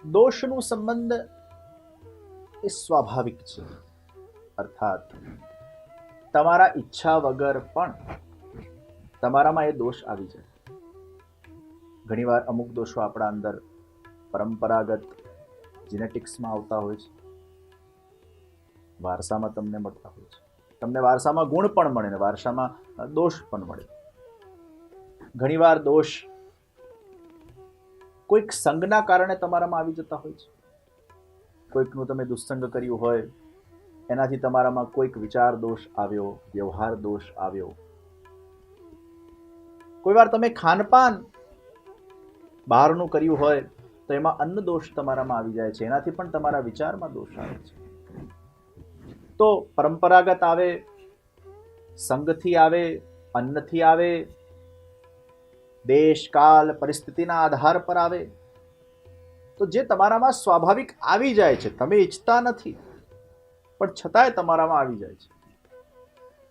દોષનું સંબંધ એ સ્વાભાવિક છે, અર્થાત તમારા ઈચ્છા વગર પણ તમારામાં એ દોષ આવી જાય. ઘણીવાર અમુક દોષો આપણા અંદર પરંપરાગત જીનેટિક્સમાં આવતા હોય છે, વારસામાં તમને મળતા હોય છે. તમને વારસામાં ગુણ પણ મળે ને વારસામાં દોષ પણ મળે. ઘણીવાર દોષ કોઈક સંગના કારણે તમારામાં આવી જતા હોય છે. કોઈકનું તમે દુસ્સંગ કર્યું હોય, એનાથી તમારામાં કોઈક વિચાર દોષ આવ્યો, વ્યવહાર દોષ આવ્યો. કોઈ વાર તમે ખાનપાન બહારનું કર્યું હોય તો એમાં અન્ન દોષ તમારામાં આવી જાય છે, એનાથી પણ તમારા વિચારમાં દોષ આવે છે. તો પરંપરાગત આવે, સંગથી આવે, અન્નથી આવે, દેશ કાલ પરિસ્થિતિના આધાર પર આવે, તો જે તમારામાં સ્વાભાવિક આવી જાય છે, તમે ઈચ્છતા નથી પણ છતાંય તમારામાં આવી જાય છે,